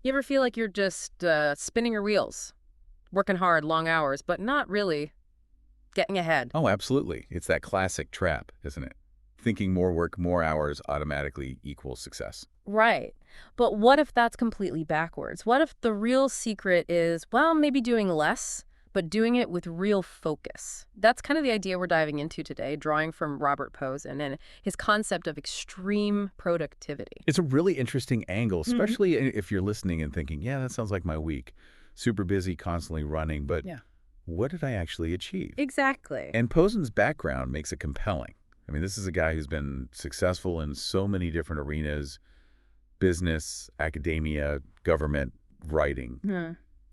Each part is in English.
You ever feel like you're just spinning your wheels, working hard, long hours, but not really getting ahead? Oh, absolutely. It's that classic trap, isn't it? Thinking more work, more hours automatically equals success. Right. But what if that's completely backwards? What if the real secret is, well, maybe doing less, but doing it with real focus? That's kind of the idea we're diving into today, drawing from Robert Pozen and his concept of extreme productivity. It's a really interesting angle, Hmm. especially if you're listening and thinking, yeah, that sounds like my week. Super busy, constantly running, but Yeah. what did I actually achieve? Exactly. And Posen's background makes it compelling. I mean, this is a guy who's been successful in so many different arenas: business, academia, government, writing. Hmm.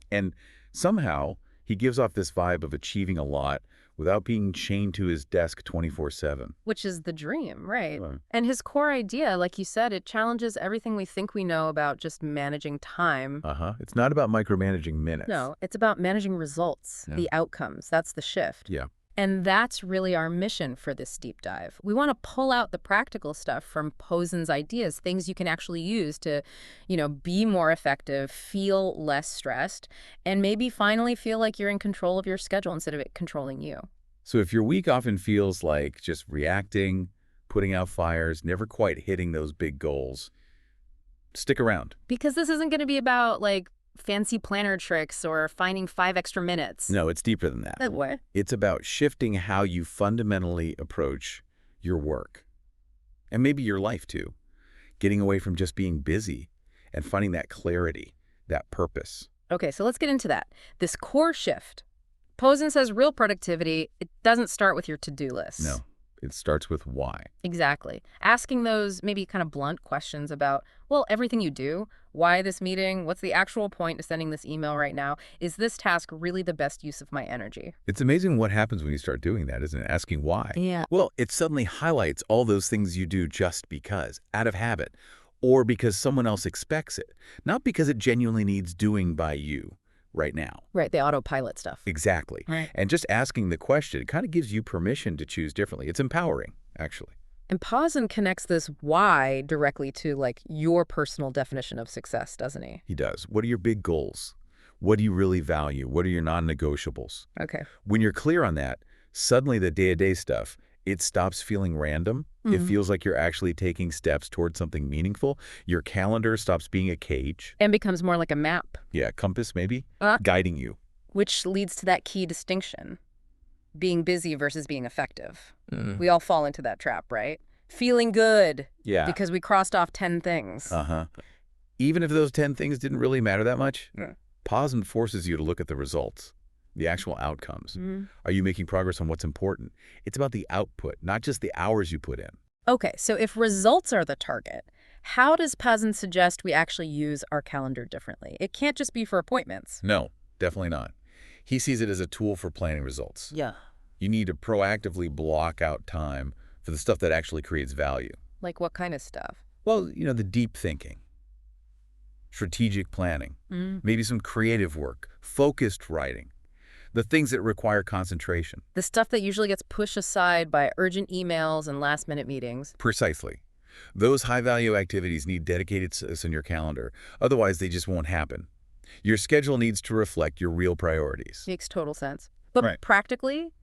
And somehow he gives off this vibe of achieving a lot without being chained to his desk 24/7. Which is the dream, right? Right. And his core idea, like you said, it challenges everything we think we know about just managing time. Uh-huh. It's not about micromanaging minutes. No, it's about managing results, Yeah. the outcomes. That's the shift. Yeah. And that's really our mission for this deep dive. We want to pull out the practical stuff from Posen's ideas, things you can actually use to, be more effective, feel less stressed, and maybe finally feel like you're in control of your schedule instead of it controlling you. So if your week often feels like just reacting, putting out fires, never quite hitting those big goals, stick around. Because this isn't going to be about like fancy planner tricks or finding 5 extra minutes. No, it's deeper than that. What? It's about shifting how you fundamentally approach your work and maybe your life too. Getting away from just being busy and finding that clarity, that purpose. Okay, so let's get into that. This core shift. Posen says real productivity, it doesn't start with your to-do list. No, it starts with why. Exactly. Asking those maybe kind of blunt questions about, well, everything you do, why this meeting, what's the actual point of sending this email right now? Is this task really the best use of my energy? It's amazing what happens when you start doing that, isn't it? Asking why. Yeah. Well, it suddenly highlights all those things you do just because, out of habit, or because someone else expects it, not because it genuinely needs doing by you right now. Right, the autopilot stuff. Exactly. Right. And just asking the question kind of gives you permission to choose differently. It's empowering, actually. And Posen connects this why directly to like your personal definition of success, doesn't he? He does. What are your big goals? What do you really value? What are your non-negotiables? Okay. When you're clear on that, suddenly the day-to-day stuff, it stops feeling random. It feels like you're actually taking steps towards something meaningful. Your calendar stops being a cage. And becomes more like a map. Yeah, compass maybe, Uh, guiding you. which leads to that key distinction, being busy versus being effective. Mm. We all fall into that trap, right? Feeling good Yeah. because we crossed off 10 things. Uh-huh. Even if those 10 things didn't really matter that much, Yeah. pause and forces you to look at the results, the actual outcomes. Mhm. Are you making progress on what's important? It's about the output, not just the hours you put in. Okay, so if results are the target, how does Posen suggest we actually use our calendar differently? It can't just be for appointments. No, definitely not. He sees it as a tool for planning results. Yeah. You need to proactively block out time for the stuff that actually creates value. Like what kind of stuff? Well, the deep thinking, strategic planning, Mm. maybe some creative work, focused writing, the things that require concentration. The stuff that usually gets pushed aside by urgent emails and last-minute meetings. Precisely. Those high-value activities need dedicated space in your calendar. Otherwise, they just won't happen. Your schedule needs to reflect your real priorities. Makes total sense. But Right. practically,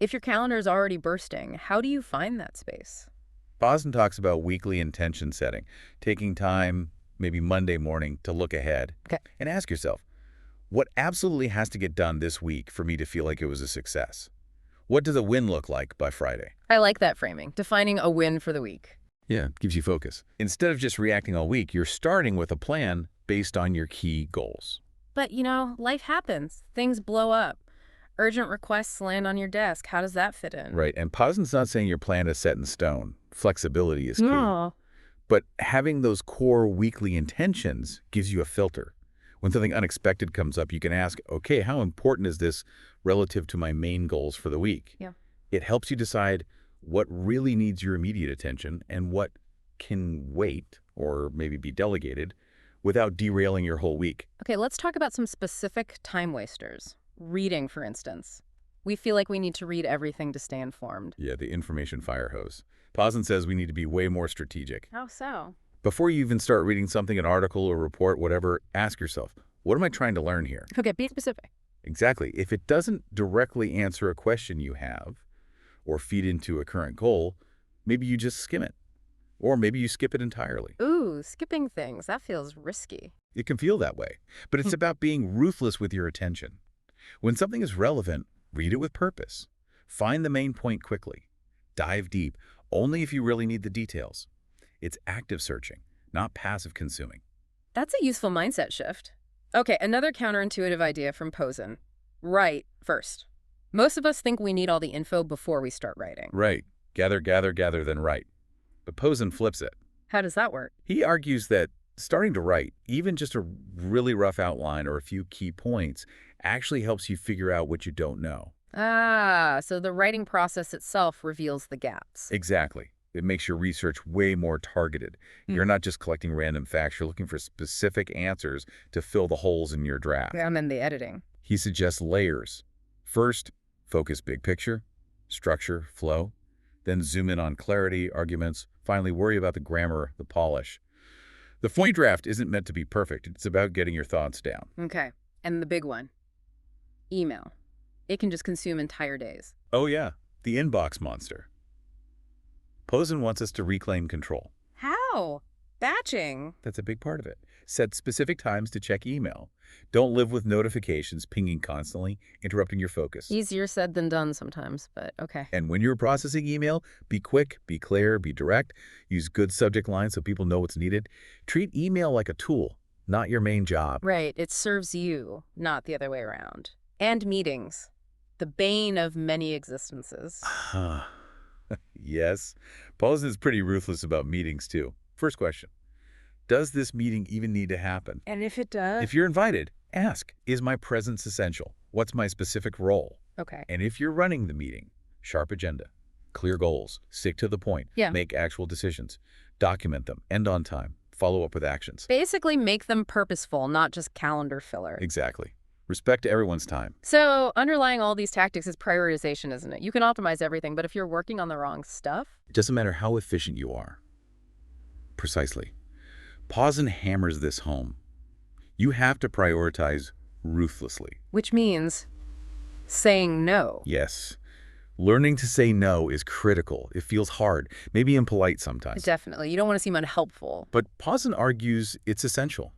if your calendar is already bursting, how do you find that space? Boston talks about weekly intention setting, taking time, maybe Monday morning, to look ahead Okay. and ask yourself, what absolutely has to get done this week for me to feel like it was a success? What does a win look like by Friday? I like that framing, defining a win for the week. Yeah, it gives you focus. Instead of just reacting all week, you're starting with a plan based on your key goals. But, life happens. Things blow up. Urgent requests land on your desk. How does that fit in? Right, and Posn's not saying your plan is set in stone. Flexibility is key. No. But having those core weekly intentions gives you a filter. When something unexpected comes up, you can ask, okay, how important is this relative to my main goals for the week? Yeah. It helps you decide what really needs your immediate attention and what can wait or maybe be delegated without derailing your whole week. Okay, let's talk about some specific time wasters. Reading, for instance. We feel like we need to read everything to stay informed. Yeah, the information fire hose. Posen says we need to be way more strategic. How so? Before you even start reading something, an article or report, whatever, ask yourself, what am I trying to learn here? Okay, be specific. Exactly. If it doesn't directly answer a question you have or feed into a current goal, maybe you just skim it. Or maybe you skip it entirely. Ooh, skipping things. That feels risky. It can feel that way, but it's about being ruthless with your attention. When something is relevant, read it with purpose. Find the main point quickly. Dive deep, only if you really need the details. It's active searching, not passive consuming. That's a useful mindset shift. Okay, another counterintuitive idea from Posen. Write first. Most of us think we need all the info before we start writing. Right. Gather, gather, gather, then write. But Posen flips it. How does that work? He argues that starting to write, even just a really rough outline or a few key points, actually helps you figure out what you don't know. Ah, so the writing process itself reveals the gaps. Exactly. It makes your research way more targeted. You're not just collecting random facts, you're looking for specific answers to fill the holes in your draft. And then the editing. He suggests layers. First, focus big picture, structure, flow. Then zoom in on clarity, arguments. Finally, worry about the grammar, the polish. The point draft isn't meant to be perfect. It's about getting your thoughts down. Okay, and the big one. Email. It can just consume entire days. Oh yeah, the inbox monster. Posen wants us to reclaim control. How? Batching. That's a big part of it. Set specific times to check email. Don't live with notifications pinging constantly, interrupting your focus. Easier said than done sometimes, but okay. And when you're processing email, be quick, be clear, be direct. Use good subject lines so people know what's needed. Treat email like a tool, not your main job. Right, it serves you, not the other way around. And meetings. The bane of many existences. Yes. Posen is pretty ruthless about meetings, too. First question. Does this meeting even need to happen? And if it does? If you're invited, ask, is my presence essential? What's my specific role? Okay. And if you're running the meeting, sharp agenda, clear goals, stick to the point, Yeah. make actual decisions, document them, end on time, follow up with actions. Basically make them purposeful, not just calendar filler. Exactly. Respect everyone's time. So underlying all these tactics is prioritization, isn't it? You can optimize everything, but if you're working on the wrong stuff... It doesn't matter how efficient you are. Precisely. Posen hammers this home. You have to prioritize ruthlessly. Which means saying no. Yes. Learning to say no is critical. It feels hard, maybe impolite sometimes. Definitely. You don't want to seem unhelpful. But Posen argues it's essential.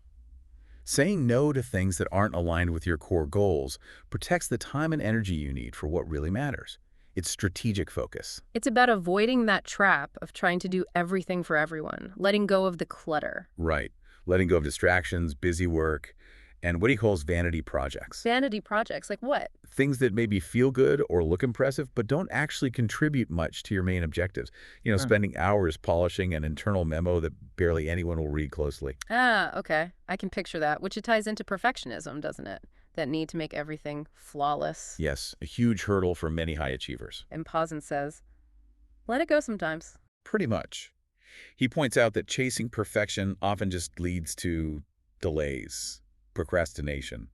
Saying no to things that aren't aligned with your core goals protects the time and energy you need for what really matters. It's strategic focus. It's about avoiding that trap of trying to do everything for everyone, letting go of the clutter. Right. Letting go of distractions, busy work, and what he calls vanity projects. Vanity projects, like what? Things that maybe feel good or look impressive, but don't actually contribute much to your main objectives. Spending hours polishing an internal memo that barely anyone will read closely. Ah, okay. I can picture that, which it ties into perfectionism, doesn't it? That need to make everything flawless. Yes, a huge hurdle for many high achievers. And Pozens says, let it go sometimes. Pretty much. He points out that chasing perfection often just leads to delays, procrastination.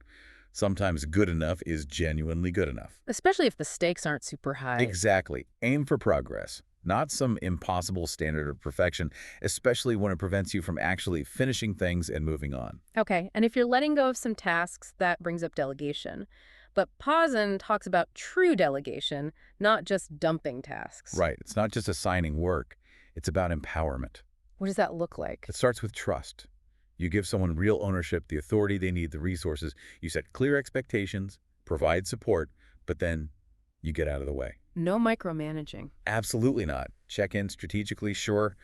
Sometimes good enough is genuinely good enough. Especially if the stakes aren't super high. Exactly. Aim for progress, not some impossible standard of perfection, especially when it prevents you from actually finishing things and moving on. Okay, and if you're letting go of some tasks, that brings up delegation. But Posen talks about true delegation, not just dumping tasks. Right. It's not just assigning work. It's about empowerment. What does that look like? It starts with trust. You give someone real ownership, the authority they need, the resources. You set clear expectations, provide support, but then you get out of the way. No micromanaging. Absolutely not. Check in strategically, sure,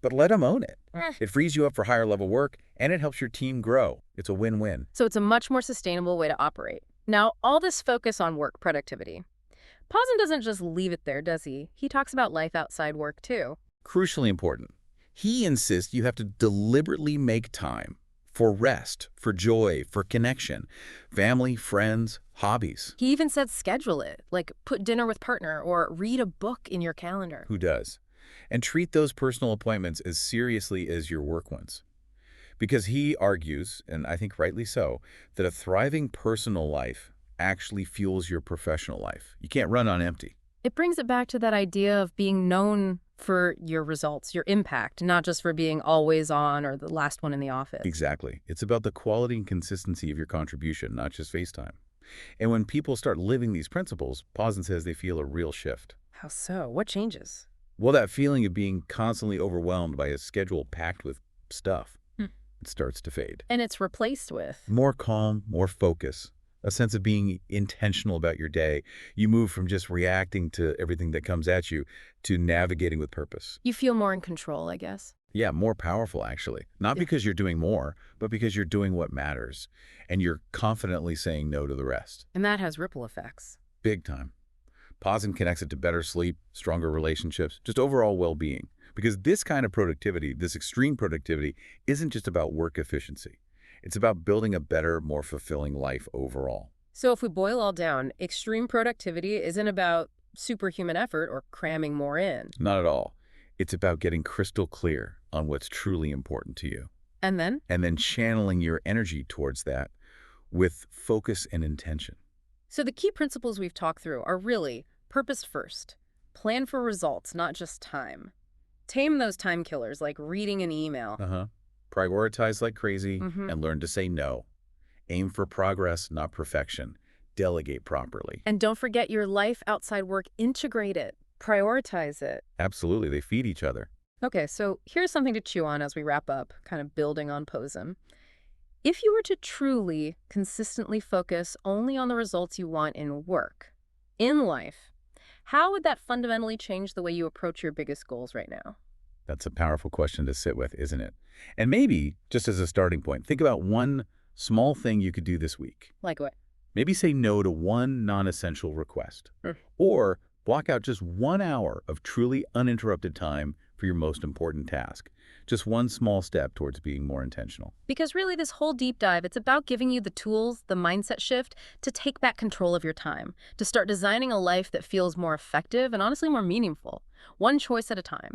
but let them own it. It frees you up for higher level work, and it helps your team grow. It's a win-win. So it's a much more sustainable way to operate. Now, all this focus on work productivity. Posen doesn't just leave it there, does he? He talks about life outside work, too. Crucially important. He insists you have to deliberately make time for rest, for joy, for connection, family, friends, hobbies. He even said schedule it, like put dinner with partner or read a book in your calendar. Who does? And treat those personal appointments as seriously as your work ones. Because he argues, and I think rightly so, that a thriving personal life actually fuels your professional life. You can't run on empty. It brings it back to that idea of being known for your results, your impact, not just for being always on or the last one in the office. Exactly. It's about the quality and consistency of your contribution, not just face time. And when people start living these principles, Pozens says they feel a real shift. How so? What changes? Well, that feeling of being constantly overwhelmed by a schedule packed with stuff, Hmm. it starts to fade. And it's replaced with. More calm, more focus, a sense of being intentional about your day. You move from just reacting to everything that comes at you to navigating with purpose. You feel more in control, I guess. Yeah, more powerful, actually. Not Yeah. because you're doing more, but because you're doing what matters. And you're confidently saying no to the rest. And that has ripple effects. Big time. Pausing connects it to better sleep, stronger relationships, just overall well-being. Because this kind of productivity, this extreme productivity, isn't just about work efficiency. It's about building a better, more fulfilling life overall. So if we boil all down, extreme productivity isn't about superhuman effort or cramming more in. Not at all. It's about getting crystal clear on what's truly important to you. And then? And then channeling your energy towards that with focus and intention. So the key principles we've talked through are really purpose first. Plan for results, not just time. Tame those time killers like reading an email. Prioritize like crazy Mhm. and learn to say no. Aim for progress, not perfection. Delegate properly. And don't forget your life outside work. Integrate it. Prioritize it. Absolutely, they feed each other. Okay, so here's something to chew on as we wrap up, kind of building on Posen. If you were to truly, consistently focus only on the results you want in work, in life, how would that fundamentally change the way you approach your biggest goals right now? That's a powerful question to sit with, isn't it? And maybe, just as a starting point, think about one small thing you could do this week. Like what? Maybe say no to one non-essential request. Mm. Or block out just 1 hour of truly uninterrupted time for your most important task. Just one small step towards being more intentional. Because really this whole deep dive, it's about giving you the tools, the mindset shift, to take back control of your time, to start designing a life that feels more effective and honestly more meaningful, one choice at a time.